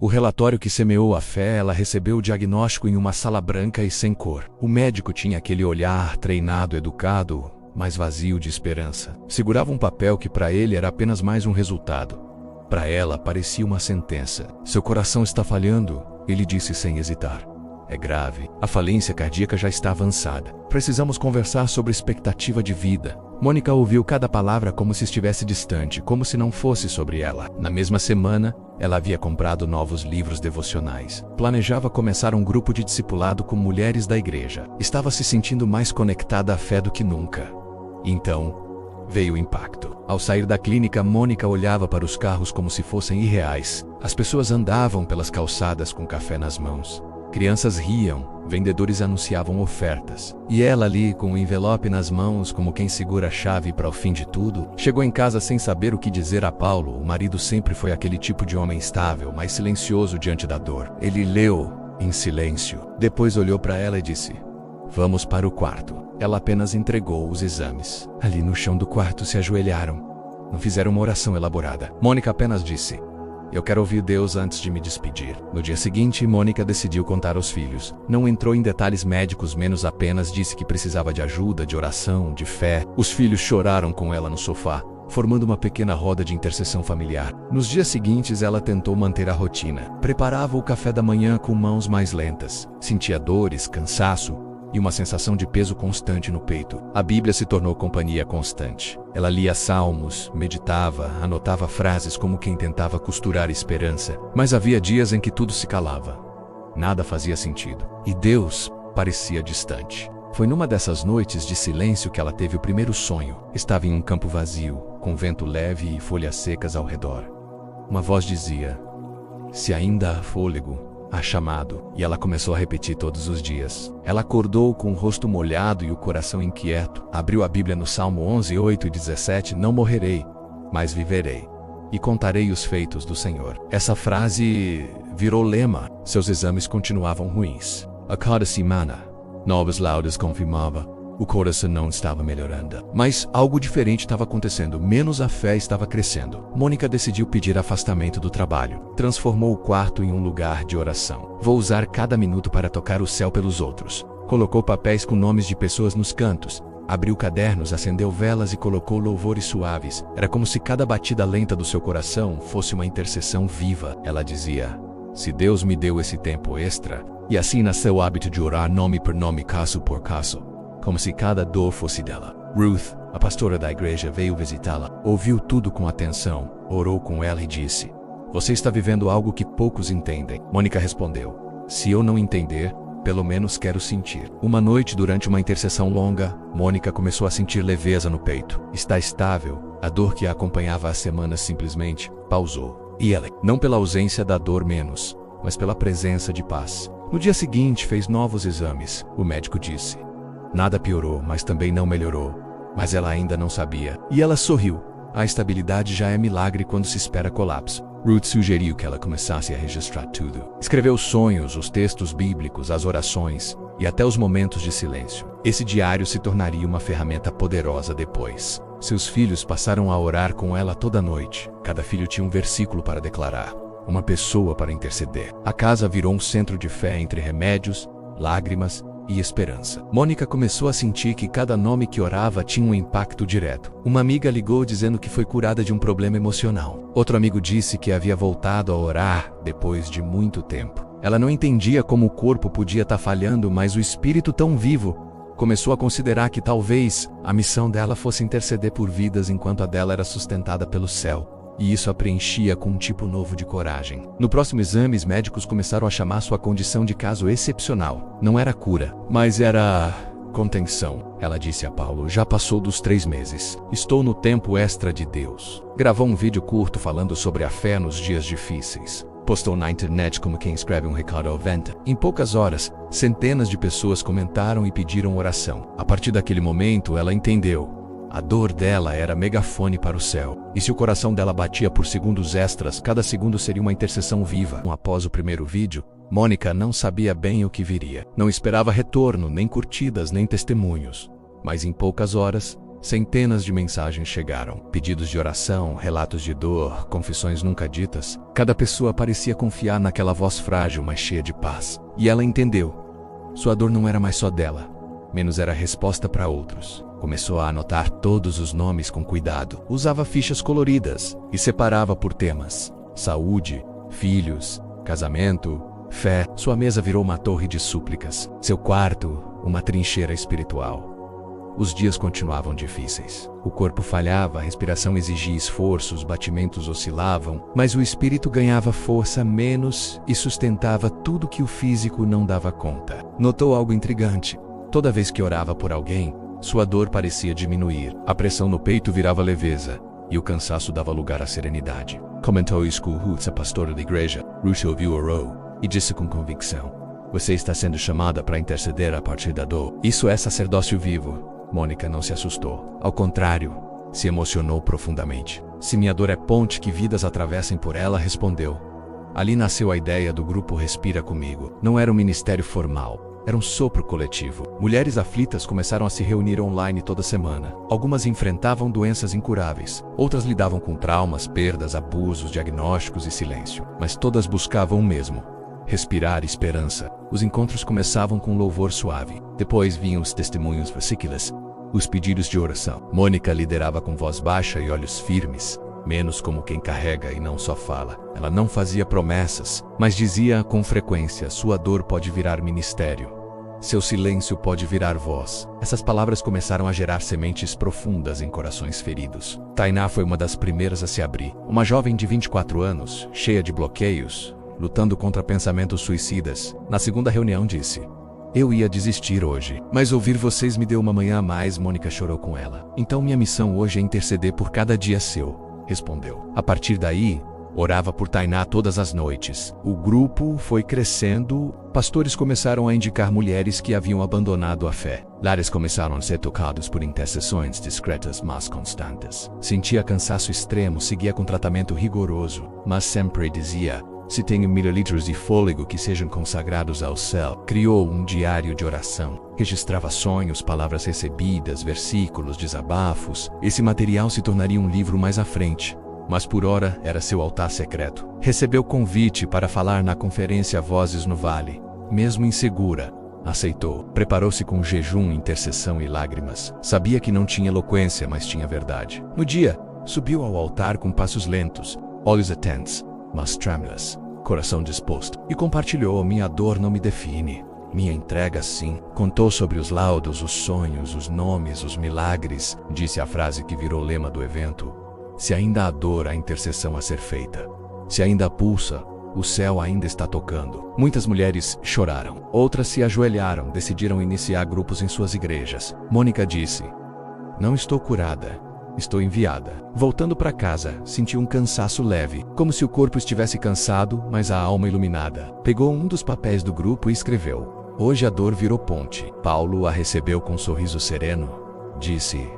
O relatório que semeou a fé, ela recebeu o diagnóstico em uma sala branca e sem cor. O médico tinha aquele olhar treinado, educado, mas vazio de esperança. Segurava um papel que para ele era apenas mais um resultado. Para ela, parecia uma sentença. Seu coração está falhando, ele disse sem hesitar. É grave. A falência cardíaca já está avançada. Precisamos conversar sobre expectativa de vida. Mônica ouviu cada palavra como se estivesse distante, como se não fosse sobre ela. Na mesma semana, ela havia comprado novos livros devocionais. Planejava começar um grupo de discipulado com mulheres da igreja. Estava se sentindo mais conectada à fé do que nunca. Então, veio o impacto. Ao sair da clínica, Mônica olhava para os carros como se fossem irreais. As pessoas andavam pelas calçadas com café nas mãos. Crianças riam, vendedores anunciavam ofertas. E ela ali, com o envelope nas mãos, como quem segura a chave para o fim de tudo, chegou em casa sem saber o que dizer a Paulo. O marido sempre foi aquele tipo de homem estável, mas silencioso diante da dor. Ele leu em silêncio. Depois olhou para ela e disse: "Vamos para o quarto." Ela apenas entregou os exames. Ali no chão do quarto se ajoelharam. Não fizeram uma oração elaborada. Mônica apenas disse: "Eu quero ouvir Deus antes de me despedir." No dia seguinte, Mônica decidiu contar aos filhos. Não entrou em detalhes médicos, menos apenas disse que precisava de ajuda, de oração, de fé. Os filhos choraram com ela no sofá, formando uma pequena roda de intercessão familiar. Nos dias seguintes, ela tentou manter a rotina. Preparava o café da manhã com mãos mais lentas. Sentia dores, cansaço e uma sensação de peso constante no peito. A Bíblia se tornou companhia constante. Ela lia salmos, meditava, anotava frases como quem tentava costurar esperança. Mas havia dias em que tudo se calava. Nada fazia sentido. E Deus parecia distante. Foi numa dessas noites de silêncio que ela teve o primeiro sonho. Estava em um campo vazio, com vento leve e folhas secas ao redor. Uma voz dizia: "Se ainda há fôlego, há chamado." E ela começou a repetir todos os dias. Ela acordou com o rosto molhado e o coração inquieto. Abriu a Bíblia no Salmo 11, 8 e 17. "Não morrerei, mas viverei, e contarei os feitos do Senhor." Essa frase virou lema. Seus exames continuavam ruins. A cada semana, novas laudas confirmavam. O coração não estava melhorando. Mas algo diferente estava acontecendo, menos a fé estava crescendo. Mônica decidiu pedir afastamento do trabalho. Transformou o quarto em um lugar de oração. "Vou usar cada minuto para tocar o céu pelos outros." Colocou papéis com nomes de pessoas nos cantos. Abriu cadernos, acendeu velas e colocou louvores suaves. Era como se cada batida lenta do seu coração fosse uma intercessão viva. Ela dizia: "Se Deus me deu esse tempo extra..." E assim nasceu o hábito de orar nome por nome, caso por caso, como se cada dor fosse dela. Ruth, a pastora da igreja, veio visitá-la. Ouviu tudo com atenção, orou com ela e disse: "Você está vivendo algo que poucos entendem." Mônica respondeu: "Se eu não entender, pelo menos quero sentir." Uma noite, durante uma intercessão longa, Mônica começou a sentir leveza no peito. Está estável. A dor que a acompanhava há semanas simplesmente pausou. E ela, não pela ausência da dor menos, mas pela presença de paz. No dia seguinte, fez novos exames. O médico disse: "Nada piorou, mas também não melhorou." Mas ela ainda não sabia. E ela sorriu. A estabilidade já é milagre quando se espera colapso. Ruth sugeriu que ela começasse a registrar tudo. Escreveu os sonhos, os textos bíblicos, as orações e até os momentos de silêncio. Esse diário se tornaria uma ferramenta poderosa depois. Seus filhos passaram a orar com ela toda noite. Cada filho tinha um versículo para declarar, uma pessoa para interceder. A casa virou um centro de fé entre remédios, lágrimas e esperança. Mônica começou a sentir que cada nome que orava tinha um impacto direto. Uma amiga ligou dizendo que foi curada de um problema emocional. Outro amigo disse que havia voltado a orar depois de muito tempo. Ela não entendia como o corpo podia estar falhando, mas o espírito tão vivo começou a considerar que talvez a missão dela fosse interceder por vidas enquanto a dela era sustentada pelo céu. E isso a preenchia com um tipo novo de coragem. No próximo exame, os médicos começaram a chamar sua condição de caso excepcional. Não era cura, mas era contenção. Ela disse a Paulo: "Já passou dos 3 meses. Estou no tempo extra de Deus." Gravou um vídeo curto falando sobre a fé nos dias difíceis. Postou na internet como quem escreve um recado ao vento. Em poucas horas, centenas de pessoas comentaram e pediram oração. A partir daquele momento, ela entendeu. A dor dela era megafone para o céu. E se o coração dela batia por segundos extras, cada segundo seria uma intercessão viva. Após o primeiro vídeo, Mônica não sabia bem o que viria. Não esperava retorno, nem curtidas, nem testemunhos. Mas em poucas horas, Centenas de mensagens chegaram, pedidos de oração, relatos de dor, confissões nunca ditas. Cada pessoa parecia confiar naquela voz frágil, mas cheia de paz. E ela entendeu. Sua dor não era mais só dela, menos era resposta para outros. Começou a anotar todos os nomes com cuidado. Usava fichas coloridas e separava por temas: saúde, filhos, casamento, fé. Sua mesa virou uma torre de súplicas. Seu quarto, uma trincheira espiritual. Os dias continuavam difíceis. O corpo falhava, a respiração exigia esforço, os batimentos oscilavam, mas o espírito ganhava força menos e sustentava tudo que o físico não dava conta. Notou algo intrigante. Toda vez que orava por alguém, sua dor parecia diminuir. A pressão no peito virava leveza e o cansaço dava lugar à serenidade. Comentou School Hoots, a pastora da igreja. Ruth ouviu, orou e disse com convicção: "Você está sendo chamada para interceder a partir da dor." Isso é sacerdócio vivo. Mônica não se assustou. Ao contrário, se emocionou profundamente. "Se minha dor é ponte que vidas atravessem por ela", respondeu. Ali nasceu a ideia do grupo Respira Comigo. Não era um ministério formal, era um sopro coletivo. Mulheres aflitas começaram a se reunir online toda semana. Algumas enfrentavam doenças incuráveis, outras lidavam com traumas, perdas, abusos, diagnósticos e silêncio. Mas todas buscavam o mesmo: respirar esperança. Os encontros começavam com louvor suave. Depois vinham os testemunhos versículos, os pedidos de oração. Mônica liderava com voz baixa e olhos firmes, menos como quem carrega e não só fala. Ela não fazia promessas, mas dizia com frequência: sua dor pode virar ministério. Seu silêncio pode virar voz. Essas palavras começaram a gerar sementes profundas em corações feridos. Tainá foi uma das primeiras a se abrir. Uma jovem de 24 anos, cheia de bloqueios, lutando contra pensamentos suicidas. Na segunda reunião disse: "Eu ia desistir hoje, mas ouvir vocês me deu uma manhã a mais." Mônica chorou com ela. "Então minha missão hoje é interceder por cada dia seu", respondeu. A partir daí, orava por Tainá todas as noites. O grupo foi crescendo. Pastores começaram a indicar mulheres que haviam abandonado a fé. Lares começaram a ser tocados por intercessões discretas, mas constantes. Sentia cansaço extremo, seguia com tratamento rigoroso, mas sempre dizia: "Se tenho mililitros de fôlego, que sejam consagrados ao céu." Criou um diário de oração. Registrava sonhos, palavras recebidas, versículos, desabafos. Esse material se tornaria um livro mais à frente, mas por ora era seu altar secreto. Recebeu convite para falar na conferência Vozes no Vale. Mesmo insegura, aceitou. Preparou-se com jejum, intercessão e lágrimas. Sabia que não tinha eloquência, mas tinha verdade. No dia, subiu ao altar com passos lentos, olhos atentos, mas trêmulos, coração disposto, e compartilhou: "Minha dor não me define, minha entrega sim." Contou sobre os laudos, os sonhos, os nomes, os milagres. Disse a frase que virou lema do evento: "Se ainda há dor, há intercessão a ser feita. Se ainda pulsa, o céu ainda está tocando." Muitas mulheres choraram, outras se ajoelharam, decidiram iniciar grupos em suas igrejas. Mônica disse: "Não estou curada, estou enviada." Voltando para casa, sentiu um cansaço leve, como se o corpo estivesse cansado, mas a alma iluminada. Pegou um dos papéis do grupo e escreveu: "Hoje a dor virou ponte." Paulo a recebeu com um sorriso sereno. Disse: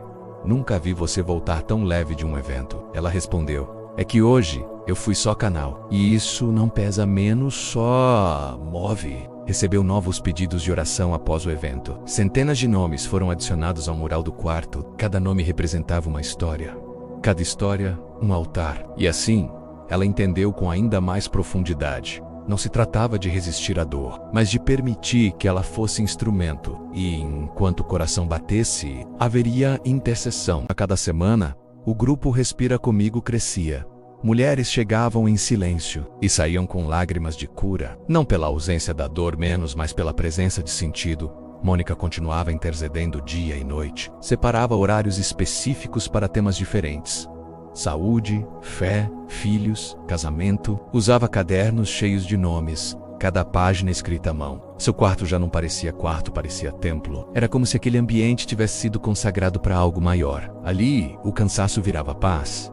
"Nunca vi você voltar tão leve de um evento." Ela respondeu: "É que hoje eu fui só canal. E isso não pesa menos, só move." Recebeu novos pedidos de oração após o evento. Centenas de nomes foram adicionados ao mural do quarto. Cada nome representava uma história. Cada história, um altar. E assim, ela entendeu com ainda mais profundidade. Não se tratava de resistir à dor, mas de permitir que ela fosse instrumento. E, enquanto o coração batesse, haveria intercessão. A cada semana, o grupo Respira Comigo crescia. Mulheres chegavam em silêncio e saíam com lágrimas de cura, não pela ausência da dor menos, mas pela presença de sentido. Mônica continuava intercedendo dia e noite. Separava horários específicos para temas diferentes: saúde, fé, filhos, casamento. Usava cadernos cheios de nomes, cada página escrita à mão. Seu quarto já não parecia quarto, parecia templo. Era como se aquele ambiente tivesse sido consagrado para algo maior. Ali, o cansaço virava paz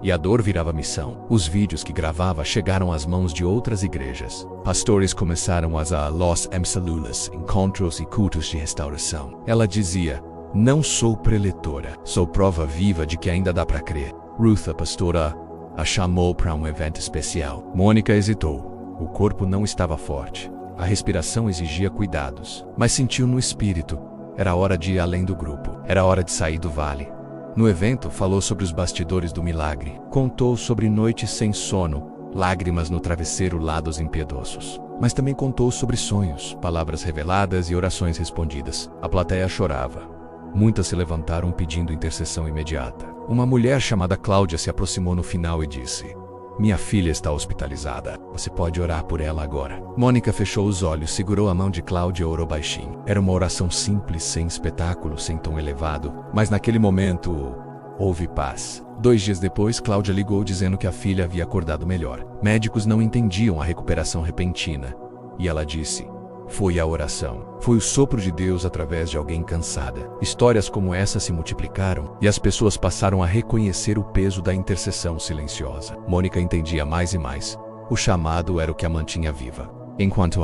e a dor virava missão. Os vídeos que gravava chegaram às mãos de outras igrejas. Pastores começaram a Los Emsalulas, encontros e cultos de restauração. Ela dizia: "Não sou preletora, sou prova viva de que ainda dá para crer." Ruth, a pastora, a chamou para um evento especial. Mônica hesitou. O corpo não estava forte. A respiração exigia cuidados. Mas sentiu no espírito: Era hora de ir além do grupo. Era hora de sair do vale. No evento, falou sobre os bastidores do milagre. Contou sobre noites sem sono, lágrimas no travesseiro, lados impiedosos. Mas também contou sobre sonhos, palavras reveladas e orações respondidas. A plateia chorava. Muitas se levantaram pedindo intercessão imediata. Uma mulher chamada Cláudia se aproximou no final e disse: "Minha filha está hospitalizada. Você pode orar por ela agora." Mônica fechou os olhos, segurou a mão de Cláudia e orou baixinho. Era uma oração simples, sem espetáculo, sem tom elevado. Mas naquele momento, houve paz. 2 dias depois, Cláudia ligou dizendo que a filha havia acordado melhor. Médicos não entendiam a recuperação repentina. E ela disse: "Foi a oração. Foi o sopro de Deus através de alguém cansada." Histórias como essa se multiplicaram e as pessoas passaram a reconhecer o peso da intercessão silenciosa. Mônica entendia mais e mais. O chamado era o que a mantinha viva. Enquanto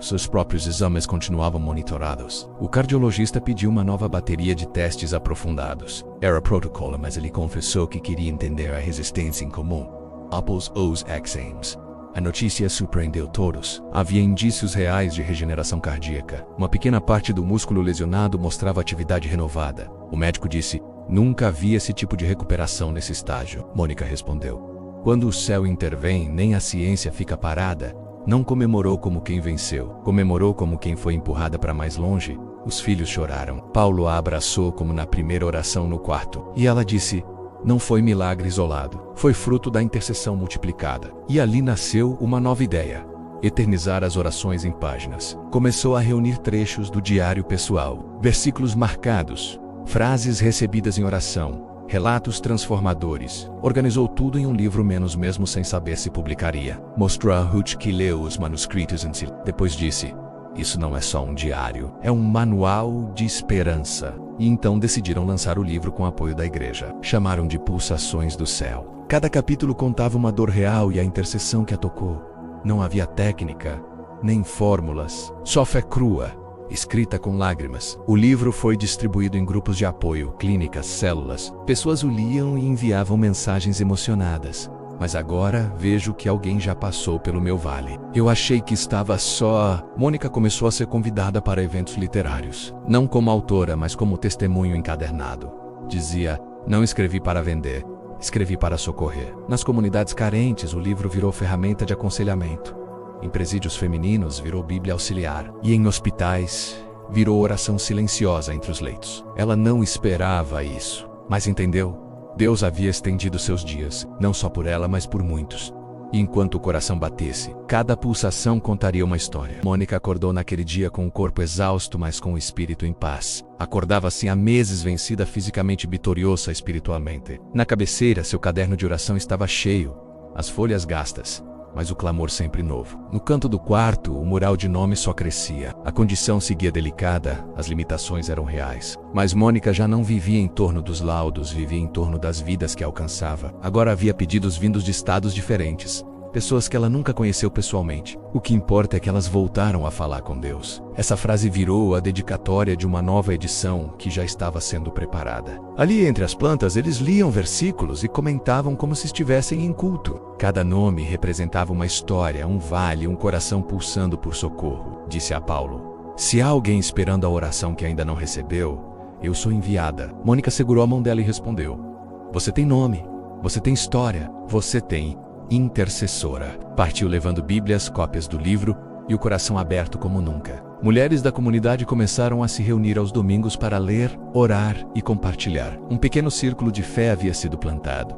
seus próprios exames continuavam monitorados, o cardiologista pediu uma nova bateria de testes aprofundados. Era protocolo, mas ele confessou que queria entender a resistência em comum. Após os exames, a notícia surpreendeu todos. Havia indícios reais de regeneração cardíaca. Uma pequena parte do músculo lesionado mostrava atividade renovada. O médico disse: "Nunca vi esse tipo de recuperação nesse estágio." Mônica respondeu: "Quando o céu intervém, nem a ciência fica parada." Não comemorou como quem venceu. Comemorou como quem foi empurrada para mais longe. Os filhos choraram. Paulo a abraçou como na primeira oração no quarto. E ela disse: "Não foi milagre isolado, foi fruto da intercessão multiplicada." E ali nasceu uma nova ideia: eternizar as orações em páginas. Começou a reunir trechos do diário pessoal, versículos marcados, frases recebidas em oração, relatos transformadores. Organizou tudo em um livro, menos mesmo sem saber se publicaria. Mostrou a Ruth, que leu os manuscritos em silêncio. Depois disse: "Isso não é só um diário, é um manual de esperança." E então decidiram lançar o livro com apoio da igreja. Chamaram de Pulsações do Céu. Cada capítulo contava uma dor real e a intercessão que a tocou. Não havia técnica, nem fórmulas, só fé crua, escrita com lágrimas. O livro foi distribuído em grupos de apoio, clínicas, células. Pessoas o liam e enviavam mensagens emocionadas. "Mas agora vejo que alguém já passou pelo meu vale. Eu achei que estava só." Mônica começou a ser convidada para eventos literários. Não como autora, mas como testemunho encadernado. Dizia: "Não escrevi para vender, escrevi para socorrer." Nas comunidades carentes, o livro virou ferramenta de aconselhamento. Em presídios femininos, virou Bíblia auxiliar. E em hospitais, virou oração silenciosa entre os leitos. Ela não esperava isso, mas entendeu. Deus havia estendido seus dias, não só por ela, mas por muitos. E enquanto o coração batesse, cada pulsação contaria uma história. Mônica acordou naquele dia com o corpo exausto, mas com o espírito em paz. Acordava assim há meses, vencida fisicamente e vitoriosa espiritualmente. Na cabeceira, seu caderno de oração estava cheio, as folhas gastas, mas o clamor sempre novo. No canto do quarto, o mural de nome só crescia. A condição seguia delicada, as limitações eram reais. Mas Mônica já não vivia em torno dos laudos, vivia em torno das vidas que alcançava. Agora havia pedidos vindos de estados diferentes. Pessoas que ela nunca conheceu pessoalmente. O que importa é que elas voltaram a falar com Deus. Essa frase virou a dedicatória de uma nova edição que já estava sendo preparada. Ali entre as plantas, eles liam versículos e comentavam como se estivessem em culto. Cada nome representava uma história, um vale, um coração pulsando por socorro. Disse a Paulo: "Se há alguém esperando a oração que ainda não recebeu, eu sou enviada." Mônica segurou a mão dela e respondeu: "Você tem nome, você tem história, você tem intercessora." Partiu levando Bíblias, cópias do livro e o coração aberto como nunca. Mulheres da comunidade começaram a se reunir aos domingos para ler, orar e compartilhar. Um pequeno círculo de fé havia sido plantado.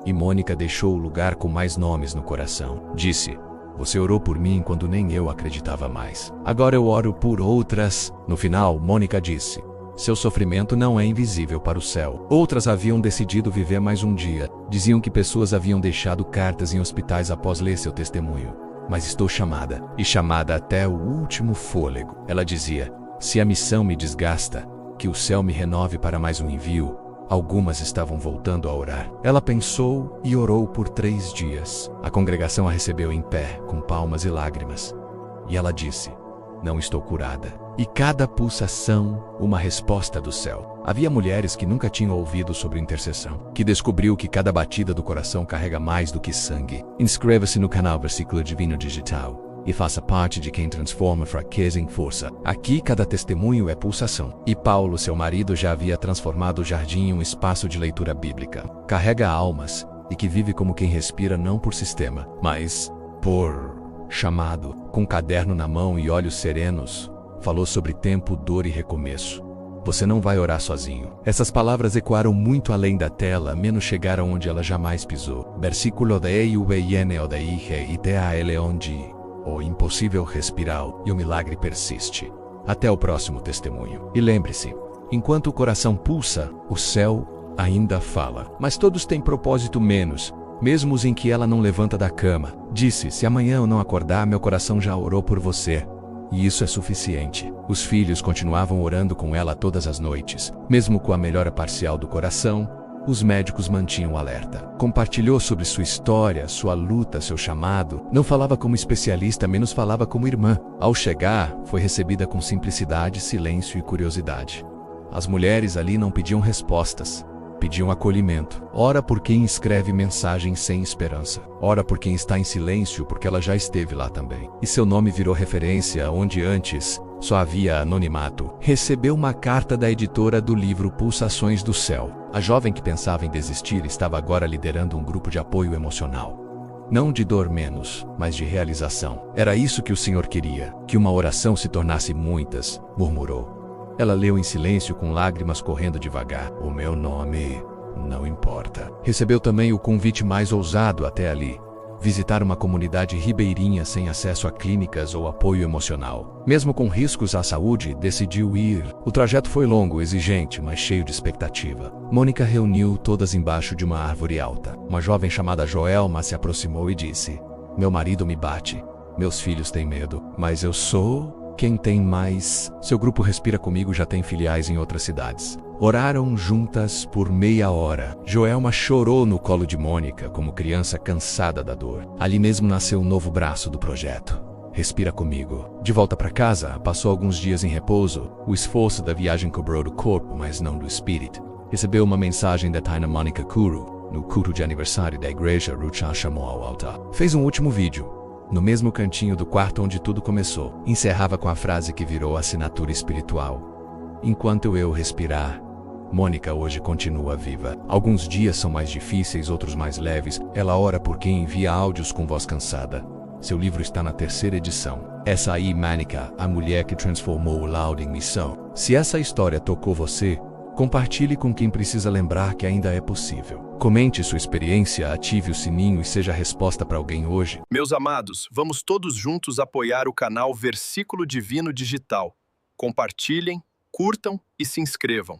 E Mônica deixou o lugar com mais nomes no coração. Disse: "Você orou por mim quando nem eu acreditava mais. Agora eu oro por outras." No final, Mônica disse: "Seu sofrimento não é invisível para o céu." Outras haviam decidido viver mais um dia. Diziam que pessoas haviam deixado cartas em hospitais após ler seu testemunho. "Mas estou chamada, e chamada até o último fôlego." Ela dizia: "Se a missão me desgasta, que o céu me renove para mais um envio." Algumas estavam voltando a orar. Ela pensou e orou por 3 dias. A congregação a recebeu em pé, com palmas e lágrimas. E ela disse: "Não estou curada." E cada pulsação, uma resposta do céu. Havia mulheres que nunca tinham ouvido sobre intercessão, que descobriu que cada batida do coração carrega mais do que sangue. Inscreva-se no canal Versículo Divino Digital. e faça parte de quem transforma fraqueza em força. Aqui cada testemunho é pulsação. E Paulo, seu marido, já havia transformado o jardim em um espaço de leitura bíblica. Carrega almas e que vive como quem respira não por sistema, mas por chamado. Com um caderno na mão e olhos serenos, falou sobre tempo, dor e recomeço. Você não vai orar sozinho. Essas palavras ecoaram muito além da tela, menos chegaram onde ela jamais pisou. Versículo de EIVN o de IGE e TAL onde o impossível respirar e o milagre persiste. Até o próximo testemunho. E lembre-se, enquanto o coração pulsa, o céu ainda fala. Mas todos têm propósito menos, mesmo os em que ela não levanta da cama. Disse, se amanhã eu não acordar, meu coração já orou por você. E isso é suficiente. Os filhos continuavam orando com ela todas as noites. Mesmo com a melhora parcial do coração, os médicos mantinham alerta. Compartilhou sobre sua história, sua luta, seu chamado. Não falava como especialista, menos falava como irmã. Ao chegar, foi recebida com simplicidade, silêncio e curiosidade. As mulheres ali não pediam respostas. Pediam acolhimento. Ora por quem escreve mensagens sem esperança. Ora por quem está em silêncio, porque ela já esteve lá também. E seu nome virou referência onde antes só havia anonimato. Recebeu uma carta da editora do livro Pulsações do Céu. A jovem que pensava em desistir estava agora liderando um grupo de apoio emocional. Não de dor menos, mas de realização. Era isso que o Senhor queria, que uma oração se tornasse muitas, murmurou. Ela leu em silêncio com lágrimas correndo devagar. O meu nome não importa. Recebeu também o convite mais ousado até ali. Visitar uma comunidade ribeirinha sem acesso a clínicas ou apoio emocional. Mesmo com riscos à saúde, decidiu ir. O trajeto foi longo, exigente, mas cheio de expectativa. Mônica reuniu todas embaixo de uma árvore alta. Uma jovem chamada Joelma se aproximou e disse, meu marido me bate. Meus filhos têm medo, mas eu sou quem tem mais. Seu grupo Respira Comigo já tem filiais em outras cidades. Oraram juntas por meia hora. Joelma chorou no colo de Mônica, como criança cansada da dor. Ali mesmo nasceu um novo braço do projeto. Respira Comigo. De volta para casa, passou alguns dias em repouso. O esforço da viagem cobrou do corpo, mas não do espírito. Recebeu uma mensagem da Taina Mônica Kuru, no culto de aniversário da igreja. Ruth a chamou ao altar. Fez um último vídeo. No mesmo cantinho do quarto onde tudo começou. Encerrava com a frase que virou assinatura espiritual. Enquanto eu respirar, Mônica hoje continua viva. Alguns dias são mais difíceis, outros mais leves. Ela ora por quem envia áudios com voz cansada. Seu livro está na 3ª edição. Essa aí, Mônica, a mulher que transformou o laudo em missão. Se essa história tocou você, compartilhe com quem precisa lembrar que ainda é possível. Comente sua experiência, ative o sininho e seja a resposta para alguém hoje. Meus amados, vamos todos juntos apoiar o canal Versículo Divino Digital. Compartilhem, curtam e se inscrevam.